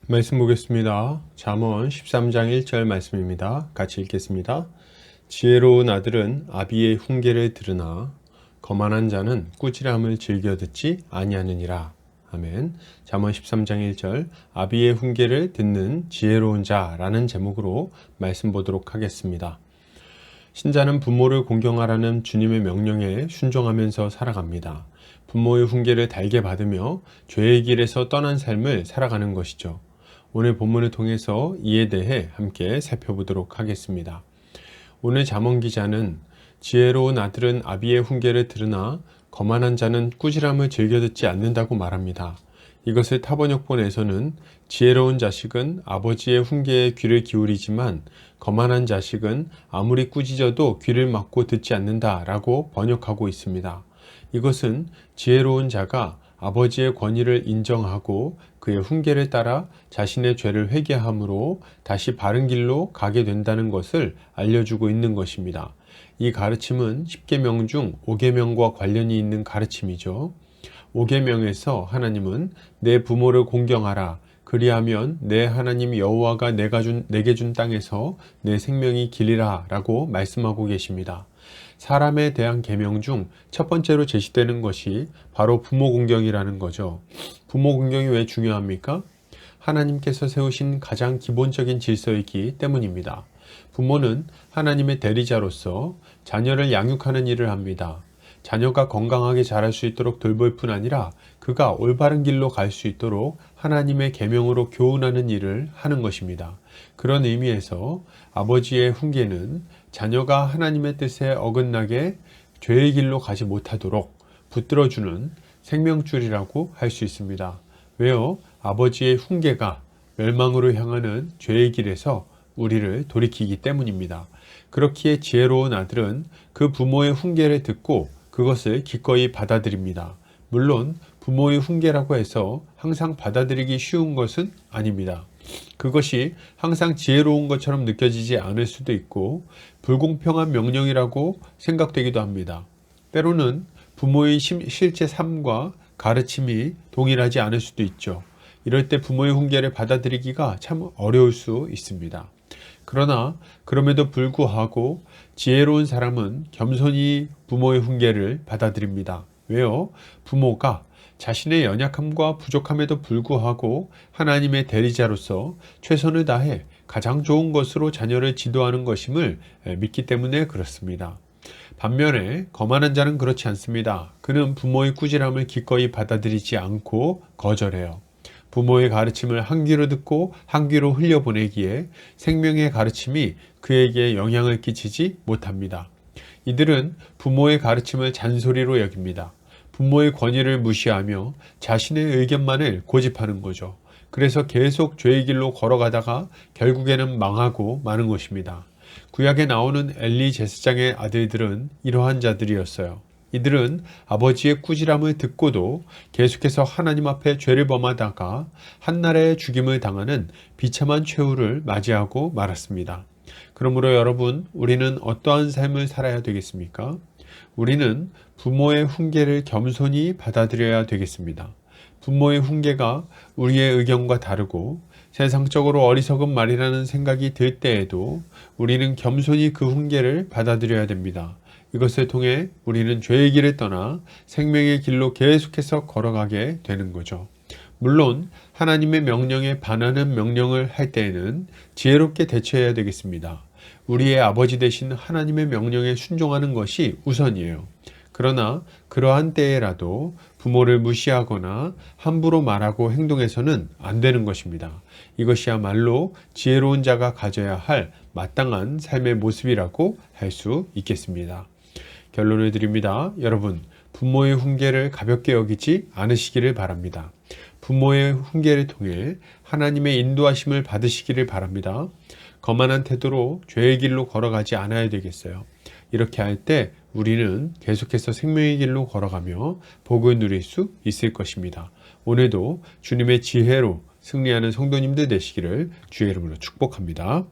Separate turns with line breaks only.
말씀 보겠습니다. 잠언 13장 1절 말씀입니다. 같이 읽겠습니다. 지혜로운 아들은 아비의 훈계를 들으나 거만한 자는 꾸지람을 즐겨 듣지 아니하느니라. 아멘. 잠언 13장 1절 아비의 훈계를 듣는 지혜로운 자라는 제목으로 말씀 보도록 하겠습니다. 신자는 부모를 공경하라는 주님의 명령에 순종하면서 살아갑니다. 부모의 훈계를 달게 받으며 죄의 길에서 떠난 삶을 살아가는 것이죠. 오늘 본문을 통해서 이에 대해 함께 살펴보도록 하겠습니다. 오늘 잠언 기자는 지혜로운 아들은 아비의 훈계를 들으나 거만한 자는 꾸지람을 즐겨 듣지 않는다고 말합니다. 이것을 타번역본에서는 지혜로운 자식은 아버지의 훈계에 귀를 기울이지만 거만한 자식은 아무리 꾸짖어도 귀를 막고 듣지 않는다라고 번역하고 있습니다. 이것은 지혜로운 자가 아버지의 권위를 인정하고 그의 훈계를 따라 자신의 죄를 회개함으로 다시 바른 길로 가게 된다는 것을 알려주고 있는 것입니다. 이 가르침은 10계명 중 5계명과 관련이 있는 가르침이죠. 5계명에서 하나님은 내 부모를 공경하라. 그리하면 내 하나님 여호와가 내게 준 땅에서 내 생명이 길리라 라고 말씀하고 계십니다. 사람에 대한 계명 중 첫 번째로 제시되는 것이 바로 부모 공경이라는 거죠. 부모 공경이 왜 중요합니까? 하나님께서 세우신 가장 기본적인 질서이기 때문입니다. 부모는 하나님의 대리자로서 자녀를 양육하는 일을 합니다. 자녀가 건강하게 자랄 수 있도록 돌볼 뿐 아니라 그가 올바른 길로 갈 수 있도록 하나님의 계명으로 교훈하는 일을 하는 것입니다. 그런 의미에서 아버지의 훈계는 자녀가 하나님의 뜻에 어긋나게 죄의 길로 가지 못하도록 붙들어주는 생명줄이라고 할 수 있습니다. 왜요? 아버지의 훈계가 멸망으로 향하는 죄의 길에서 우리를 돌이키기 때문입니다. 그렇기에 지혜로운 아들은 그 부모의 훈계를 듣고 그것을 기꺼이 받아들입니다. 물론 부모의 훈계라고 해서 항상 받아들이기 쉬운 것은 아닙니다. 그것이 항상 지혜로운 것처럼 느껴지지 않을 수도 있고 불공평한 명령이라고 생각되기도 합니다. 때로는 부모의 실제 삶과 가르침이 동일하지 않을 수도 있죠. 이럴 때 부모의 훈계를 받아들이기가 참 어려울 수 있습니다. 그러나 그럼에도 불구하고 지혜로운 사람은 겸손히 부모의 훈계를 받아들입니다. 왜요? 부모가 자신의 연약함과 부족함에도 불구하고 하나님의 대리자로서 최선을 다해 가장 좋은 것으로 자녀를 지도하는 것임을 믿기 때문에 그렇습니다. 반면에 거만한 자는 그렇지 않습니다. 그는 부모의 꾸지람을 기꺼이 받아들이지 않고 거절해요. 부모의 가르침을 한 귀로 듣고 한 귀로 흘려보내기에 생명의 가르침이 그에게 영향을 끼치지 못합니다. 이들은 부모의 가르침을 잔소리로 여깁니다. 부모의 권위를 무시하며 자신의 의견만을 고집하는 거죠. 그래서 계속 죄의 길로 걸어가다가 결국에는 망하고 마는 것입니다. 구약에 나오는 엘리 제사장의 아들들은 이러한 자들이었어요. 이들은 아버지의 꾸지람을 듣고도 계속해서 하나님 앞에 죄를 범하다가 한날의 죽임을 당하는 비참한 최후를 맞이하고 말았습니다. 그러므로 여러분, 우리는 어떠한 삶을 살아야 되겠습니까? 우리는 부모의 훈계를 겸손히 받아들여야 되겠습니다. 부모의 훈계가 우리의 의견과 다르고 세상적으로 어리석은 말이라는 생각이 들 때에도 우리는 겸손히 그 훈계를 받아들여야 됩니다. 이것을 통해 우리는 죄의 길을 떠나 생명의 길로 계속해서 걸어가게 되는 거죠. 물론 하나님의 명령에 반하는 명령을 할 때에는 지혜롭게 대처해야 되겠습니다. 우리의 아버지 되신 하나님의 명령에 순종하는 것이 우선이에요. 그러나 그러한 때에라도 부모를 무시하거나 함부로 말하고 행동해서는 안 되는 것입니다. 이것이야말로 지혜로운 자가 가져야 할 마땅한 삶의 모습이라고 할 수 있겠습니다. 결론을 드립니다. 여러분, 부모의 훈계를 가볍게 여기지 않으시기를 바랍니다. 부모의 훈계를 통해 하나님의 인도하심을 받으시기를 바랍니다. 거만한 태도로 죄의 길로 걸어가지 않아야 되겠어요. 이렇게 할 때 우리는 계속해서 생명의 길로 걸어가며 복을 누릴 수 있을 것입니다. 오늘도 주님의 지혜로 승리하는 성도님들 되시기를 주의 이름으로 축복합니다.